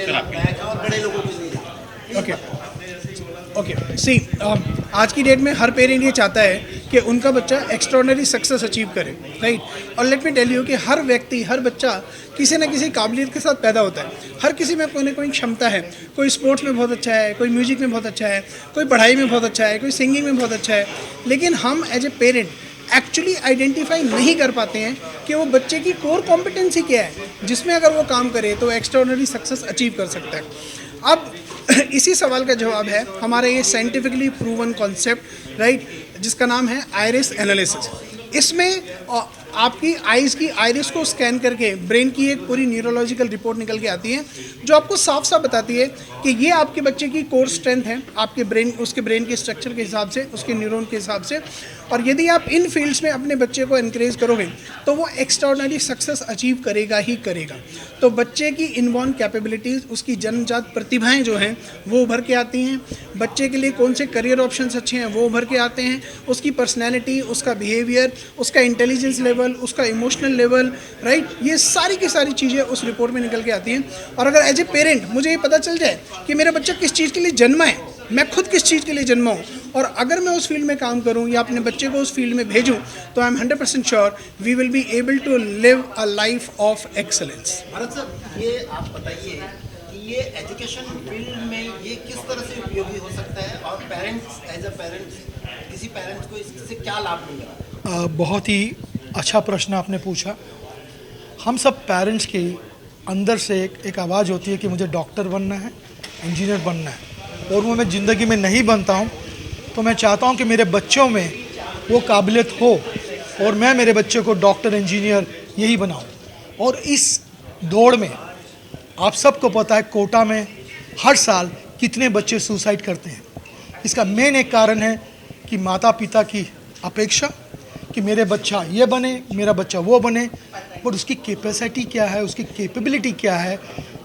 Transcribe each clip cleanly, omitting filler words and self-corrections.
और बड़े लोगों को नहीं जाता। ओके ओके सी आज की डेट में हर पेरेंट ये चाहता है कि उनका बच्चा एक्स्ट्रॉर्डिनरी सक्सेस अचीव करे, राइट। और लेट मी टेल यू कि हर व्यक्ति, हर बच्चा किसी न किसी काबिलियत के साथ पैदा होता है। हर किसी में कोई ना कोई क्षमता है। कोई स्पोर्ट्स में बहुत अच्छा है, कोई म्यूजिक में बहुत अच्छा है, कोई पढ़ाई में बहुत अच्छा है, कोई सिंगिंग में बहुत अच्छा है। लेकिन हम as a parent actually identify नहीं कर पाते हैं कि वो बच्चे की कोर कॉम्पिटेंसी क्या है, जिसमें अगर वो काम करे तो एक्स्ट्रॉर्डिनरी सक्सेस अचीव कर सकता है। अब इसी सवाल का जवाब है हमारा ये साइंटिफिकली प्रूवन कॉन्सेप्ट, राइट, जिसका नाम है आइरिस एनालिसिस। इसमें आपकी आइज़ की आइरिस को स्कैन करके ब्रेन की एक पूरी न्यूरोलॉजिकल रिपोर्ट निकल के आती है, जो आपको साफ साफ बताती है कि ये आपके बच्चे की कोर स्ट्रेंथ है, आपके ब्रेन, उसके ब्रेन के स्ट्रक्चर के हिसाब से, उसके न्यूरॉन के हिसाब से। और यदि आप इन फील्ड्स में अपने बच्चे को इनक्रेज करोगे तो वो एक्स्ट्राऑर्डिनरी सक्सेस अचीव करेगा ही करेगा। तो बच्चे की इनबॉर्न कैपेबिलिटीज़, उसकी जन्मजात प्रतिभाएं जो हैं वो उभर के आती हैं। बच्चे के लिए कौन से करियर ऑप्शंस अच्छे हैं वो उभर के आते हैं। उसकी पर्सनैलिटी, उसका बिहेवियर, उसका इंटेलिजेंस लेवल, उसका इमोशनल लेवल, राइट, ये सारी की सारी चीज़ें उस रिपोर्ट में निकल के आती हैं। और अगर एज ए पेरेंट मुझे ये पता चल जाए कि मेरा बच्चा किस चीज़ के लिए जन्मा है, मैं खुद किस चीज़ के लिए जन्मा हूँ, और अगर मैं उस फील्ड में काम करूँ या अपने बच्चे को उस फील्ड में भेजूँ, तो I am 100% sure we will be able to live a life of excellence. Bharat sir, ये आप बताइए कि ये एजुकेशन फील्ड में ये किस तरह से उपयोगी हो सकता है, और पेरेंट्स एज अ पेरेंट्स, किसी पेरेंट्स को इससे क्या लाभ मिलेगा? बहुत ही अच्छा प्रश्न आपने पूछा। हम सब पेरेंट्स के अंदर से एक आवाज़ होती है कि मुझे डॉक्टर बनना है, इंजीनियर बनना है, और वो मैं ज़िंदगी में नहीं बनता हूँ, तो मैं चाहता हूँ कि मेरे बच्चों में वो काबिलियत हो और मैं मेरे बच्चे को डॉक्टर, इंजीनियर यही बनाऊँ। और इस दौड़ में आप सबको पता है कोटा में हर साल कितने बच्चे सुसाइड करते हैं। इसका मेन एक कारण है कि माता पिता की अपेक्षा कि मेरे बच्चा ये बने, मेरा बच्चा वो बने, बट उसकी कैपेसिटी क्या है, उसकी कैपेबिलिटी क्या है,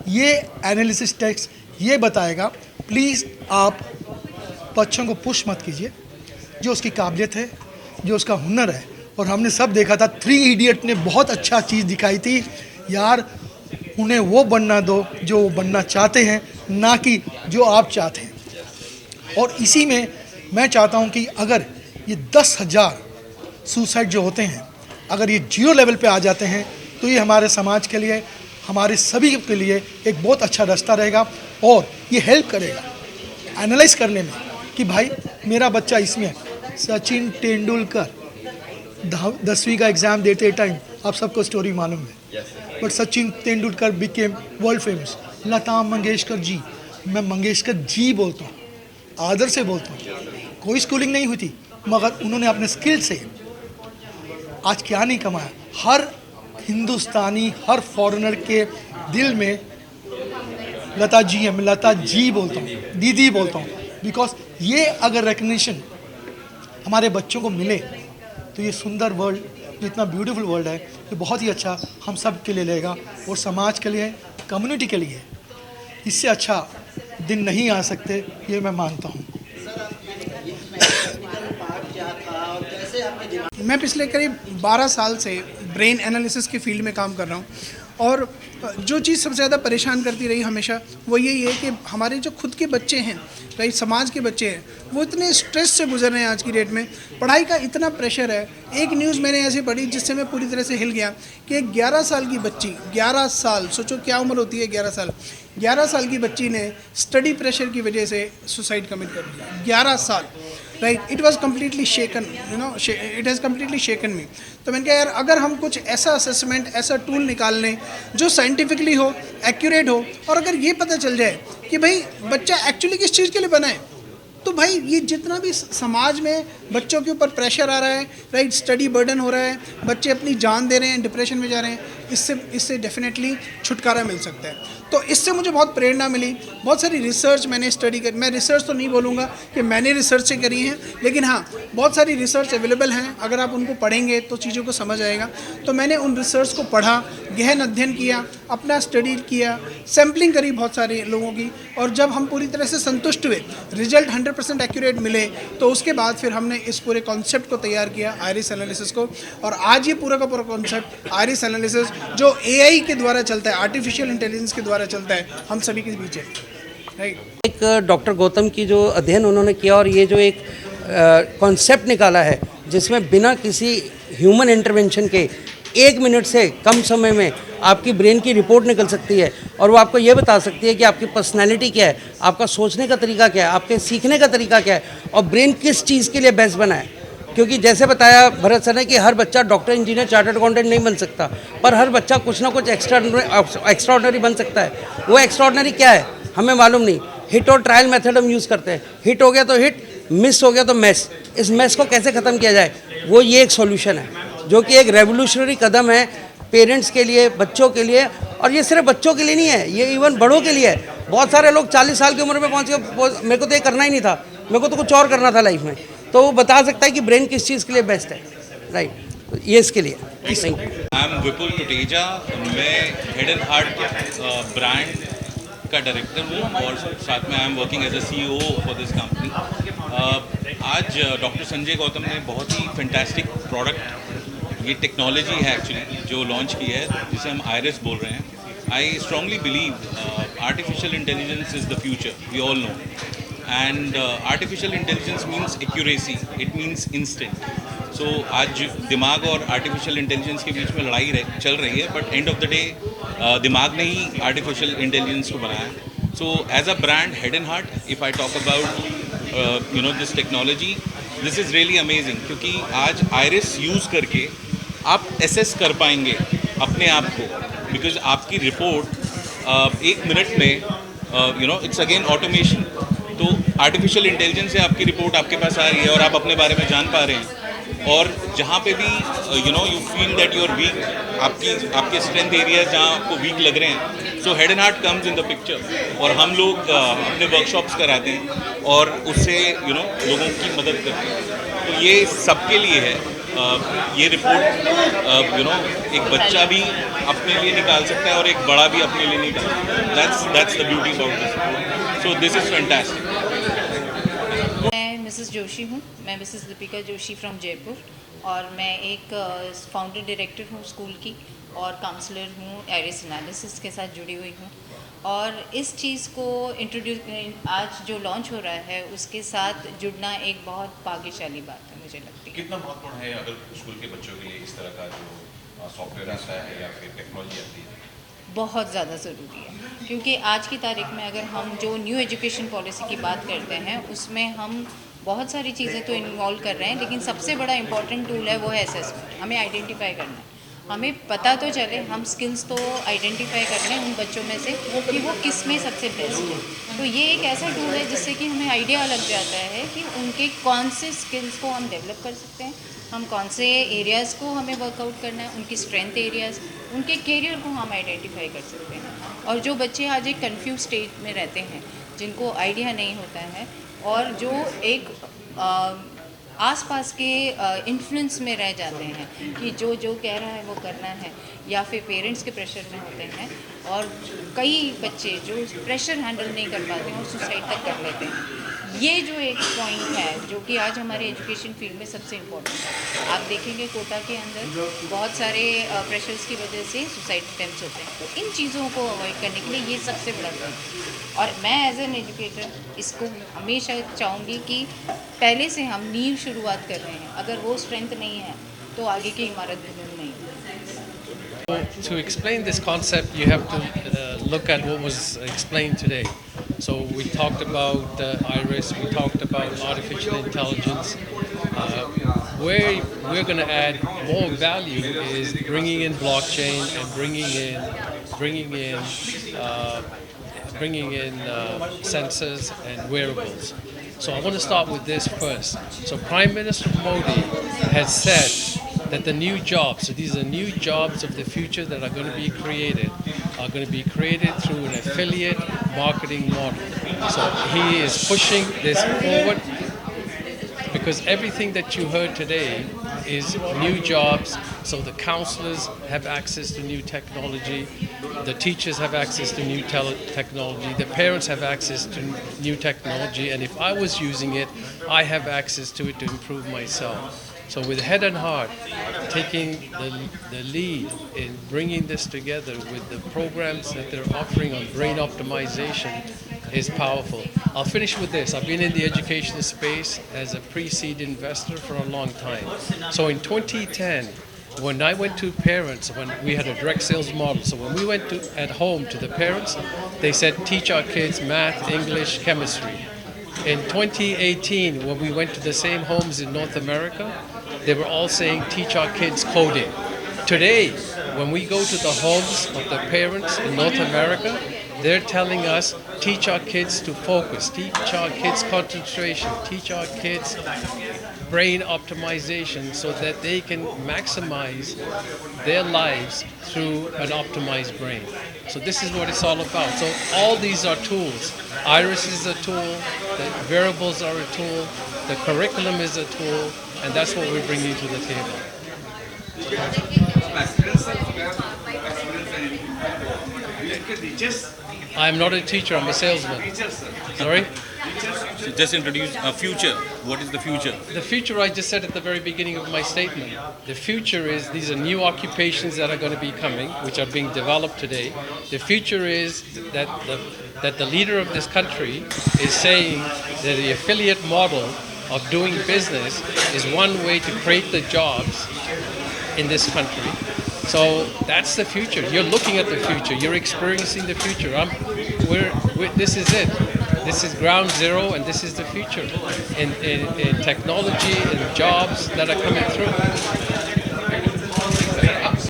ये एनालिसिस टेक्स्ट ये बताएगा। प्लीज़ आप बच्चों को पुश मत कीजिए, जो उसकी काबिलियत है, जो उसका हुनर है। और हमने सब देखा था, 3 इडियट ने बहुत अच्छा चीज़ दिखाई थी यार, उन्हें वो बनना दो जो वो बनना चाहते हैं, ना कि जो आप चाहते हैं। और इसी में मैं चाहता हूँ कि अगर ये 10,000 सुसाइड जो होते हैं, अगर ये 0 लेवल पे आ जाते हैं, तो ये हमारे समाज के लिए, हमारे सभी के लिए एक बहुत अच्छा रास्ता रहेगा। और ये हेल्प करेगा एनालाइज करने में कि भाई मेरा बच्चा इसमें, सचिन तेंदुलकर 10वीं का एग्ज़ाम देते टाइम आप सबको स्टोरी मालूम है, but Sachin Tendulkar became world famous. Lata Mangeshkar ji, मैं मंगेशकर जी बोलता हूँ, आदर से बोलता हूँ, कोई स्कूलिंग नहीं हुई थी, मगर उन्होंने अपने स्किल से आज क्या नहीं कमाया। हर हिंदुस्तानी, हर फॉरेनर के दिल में लता जी है, मैं लता जी बोलता हूँ, दीदी बोलता हूँ, बिकॉज ये अगर रिकग्निशन हमारे बच्चों को मिले तो ये सुंदर वर्ल्ड, जो इतना ब्यूटीफुल वर्ल्ड है, ये बहुत ही अच्छा हम सब के लिए लेगा, और समाज के लिए, कम्युनिटी के लिए इससे अच्छा दिन नहीं आ सकते, ये मैं मानता हूँ। मैं पिछले करीब 12 साल से ब्रेन एनालिसिस की फील्ड में काम कर रहा हूँ, और जो चीज़ सबसे ज़्यादा परेशान करती रही हमेशा वो यही है कि हमारे जो खुद के बच्चे हैं, राइट, समाज के बच्चे हैं, वो इतने स्ट्रेस से गुजर रहे हैं आज की डेट में। पढ़ाई का इतना प्रेशर है। एक न्यूज़ मैंने ऐसी पढ़ी जिससे मैं पूरी तरह से हिल गया कि एक 11 साल की बच्ची, 11 साल, सोचो क्या उम्र होती है 11 साल, 11 साल की बच्ची ने स्टडी प्रेशर की वजह से सुसाइड कमिट कर दिया। 11 साल, right, it was completely shaken, you know, it has completely shaken me. तो मैंने कहा यार, अगर हम कुछ ऐसा असेसमेंट, ऐसा टूल निकाल लें जो साइंटिफिकली हो, एक्यूरेट हो, और अगर ये पता चल जाए कि भाई बच्चा एक्चुअली किस चीज़ के लिए बना है, तो भाई ये जितना भी समाज में बच्चों के ऊपर प्रेशर आ रहा है, राइट, स्टडी बर्डन हो रहा है, बच्चे अपनी जान दे रहे हैं, डिप्रेशन में जा रहे हैं, इससे डेफिनेटली छुटकारा मिल सकता है। तो इससे मुझे बहुत प्रेरणा मिली। बहुत सारी रिसर्च मैंने स्टडी कर, मैं रिसर्च तो नहीं बोलूँगा कि मैंने रिसर्च से करी हैं, लेकिन हाँ, बहुत सारी रिसर्च अवेलेबल हैं, अगर आप उनको पढ़ेंगे तो चीज़ों को समझ आएगा। तो मैंने उन रिसर्च को पढ़ा, गहन अध्ययन किया, अपना स्टडी किया, सैम्पलिंग करी बहुत सारे लोगों की, और जब हम पूरी तरह से संतुष्ट हुए, रिजल्ट 100% एक्यूरेट मिले, तो उसके बाद फिर हमने इस पूरे कॉन्सेप्ट को तैयार किया, आयरिस एनालिसिस को, और आज ये पूरा का पूरा कॉन्सेप्ट आयरिस एनालिसिस जो एआई के द्वारा चलता है, आर्टिफिशियल इंटेलिजेंस के द्वारा चलता है, हम सभी के बीच है, राइट। एक डॉक्टर गौतम की जो अध्ययन उन्होंने किया और ये जो एक कॉन्सेप्ट निकाला है जिसमें बिना किसी ह्यूमन इंटरवेंशन के 1 मिनट से कम समय में आपकी ब्रेन की रिपोर्ट निकल सकती है और वो आपको ये बता सकती है कि आपकी पर्सनैलिटी क्या है, आपका सोचने का तरीका क्या है, आपके सीखने का तरीका क्या है और ब्रेन किस चीज़ के लिए बेस्ट बना है। क्योंकि जैसे बताया भरत सर ने कि हर बच्चा डॉक्टर, इंजीनियर, चार्टर्ड अकाउंटेंट नहीं बन सकता, पर हर बच्चा कुछ ना कुछ एक्स्ट्राऑर्डिनरी बन सकता है। वो एक्स्ट्राऑर्डिनरी क्या है हमें मालूम नहीं। हिट और ट्रायल मेथड हम यूज़ करते हैं, हिट हो गया तो हिट, मिस हो गया तो मैस। इस मैस को कैसे ख़त्म किया जाए, वो ये एक सॉल्यूशन है जो कि एक रेवोल्यूशनरी कदम है पेरेंट्स के लिए, बच्चों के लिए। और ये सिर्फ बच्चों के लिए नहीं है, ये इवन बड़ों के लिए है। बहुत सारे लोग 40 साल की उम्र में पहुँच गए, मेरे को तो ये करना ही नहीं था, मेरे को तो कुछ और करना था लाइफ में, तो वो बता सकता है कि ब्रेन किस चीज़ के लिए बेस्ट है, राइट। ये इसके लिए। आई एम विपुल टुटेजा, मैं हेड एंड हार्ट ब्रांड का डायरेक्टर हूँ और साथ में I am working as a CEO for this company. आज डॉक्टर संजय गौतम ने बहुत ही फैंटास्टिक प्रोडक्ट, ये टेक्नोलॉजी है एक्चुअली जो लॉन्च की है, जिसे हम आयरिस बोल रहे हैं। I strongly believe artificial intelligence is the future, we all know, and artificial intelligence means accuracy, it means instant. So आज दिमाग और आर्टिफिशियल इंटेलिजेंस के बीच में लड़ाई चल रही है, but end of the day दिमाग ने ही आर्टिफिशियल इंटेलिजेंस को बनाया। So as a brand head and heart, if I talk about this technology, this is really amazing, क्योंकि आज आयरिस यूज़ करके आप एसेस कर पाएंगे अपने आप को, बिकॉज आपकी रिपोर्ट 1 मिनट में इट्स अगेन ऑटोमेशन। तो आर्टिफिशियल इंटेलिजेंस से आपकी रिपोर्ट आपके पास आ रही है और आप अपने बारे में जान पा रहे हैं। और जहाँ पे भी you feel that you are weak, आपके स्ट्रेंथ एरिया जहाँ आपको वीक लग रहे हैं, so head and heart comes in the picture. और हम लोग अपने वर्कशॉप्स कराते हैं और उससे लोगों की मदद करते हैं। तो ये सबके लिए है। ये रिपोर्ट एक बच्चा भी अपने लिए निकाल सकता है और एक बड़ा भी अपने लिए निकाल सकता है। That's the beauty about this report. So this is fantastic. मैं मिसेस जोशी हूँ, मैं मिसेस दीपिका जोशी फ्रॉम जयपुर, और मैं एक फाउंडर डायरेक्टर हूँ स्कूल की और काउंसलर हूँ, आयरिस एनालिसिस के साथ जुड़ी हुई हूँ। और इस चीज़ को इंट्रोड्यूस आज जो लॉन्च हो रहा है उसके साथ जुड़ना एक बहुत भाग्यशाली बात है मुझे लगती है। कितना महत्वपूर्ण है अगर स्कूल के बच्चों के लिए इस तरह का जो सॉफ्टवेयर आता है या फिर टेक्नोलॉजी आती है? बहुत ज़्यादा ज़रूरी है, क्योंकि आज की तारीख में अगर हम जो न्यू एजुकेशन पॉलिसी की बात करते हैं उसमें हम बहुत सारी चीज़ें तो इन्वॉल्व कर रहे हैं, लेकिन सबसे बड़ा इंपॉर्टेंट टूल है वो है असेसमेंट। हमें आइडेंटिफाई करना है, हमें पता तो चले, हम स्किल्स तो आइडेंटिफाई कर लें उन बच्चों में से कि वो किस में सबसे बेस्ट है। तो ये एक ऐसा टूल है जिससे कि हमें आइडिया लग जाता है कि उनके कौन से स्किल्स को हम डेवलप कर सकते हैं, हम कौन से एरियाज़ को हमें वर्कआउट करना है, उनकी स्ट्रेंथ एरियाज़, उनके कैरियर को हम आइडेंटिफाई कर सकते हैं। और जो बच्चे आज एक कन्फ्यूज स्टेज में रहते हैं, जिनको आइडिया नहीं होता है और जो एक आसपास के इन्फ्लुएंस में रह जाते हैं कि जो जो कह रहा है वो करना है, या फिर पेरेंट्स के प्रेशर में होते हैं, और कई बच्चे जो प्रेशर हैंडल नहीं कर पाते हैं और सुसाइड तक कर लेते हैं। ये जो एक पॉइंट है जो कि आज हमारे एजुकेशन फील्ड में सबसे इम्पोर्टेंट है। आप देखेंगे कोटा के अंदर बहुत सारे प्रेशर्स की वजह से सुसाइड अटेम्प्ट्स होते हैं। तो इन चीज़ों को अवॉइड करने के लिए ये सबसे बड़ा पॉइंट है। और मैं एज एन एजुकेटर इसको हमेशा चाहूँगी कि पहले से हम नींव शुरुआत कर रहे हैं, अगर वो स्ट्रेंथ नहीं है तो आगे की इमारत बुलंद नहीं है। To explain this concept, you have to look at what was explained today. So we talked about iris, we talked about artificial intelligence. Where we're going to add more value is bringing in blockchain and bringing in sensors and wearables. So I want to start with this first. So Prime Minister Modi has said that the new jobs, so these are new jobs of the future that are going to be created through an affiliate marketing model. So he is pushing this forward because everything that you heard today is new jobs. So the counselors have access to new technology. the teachers have access to new technology, the parents have access to new technology, and if I was using it, I have access to it to improve myself. So with Head and Heart taking the lead in bringing this together with the programs that they're offering on brain optimization is powerful. I'll finish with this. I've been in the education space as a pre-seed investor for a long time. So in 2010, when I went to parents, when we had a direct sales model, so when we went at home to the parents, they said, teach our kids math, English, chemistry. In 2018, when we went to the same homes in North America, they were all saying, teach our kids coding. Today, when we go to the homes of the parents in North America, they're telling us, teach our kids to focus, teach our kids concentration, teach our kids brain optimization so that they can maximize their lives through an optimized brain. So this is what it's all about. So all these are tools. Iris is a tool, the variables are a tool, the curriculum is a tool, and that's what we're bringing to the table. I'm not a teacher, I'm a salesman. Sorry? So just introduce a future. What is the future? The future, I just said at the very beginning of my statement. The future is these are new occupations that are going to be coming, which are being developed today. The future is that the leader of this country is saying that the affiliate model of doing business is one way to create the jobs in this country. So that's the future. You're looking at the future. You're experiencing the future. This is it. This is ground zero, and this is the future in technology and jobs that are coming through.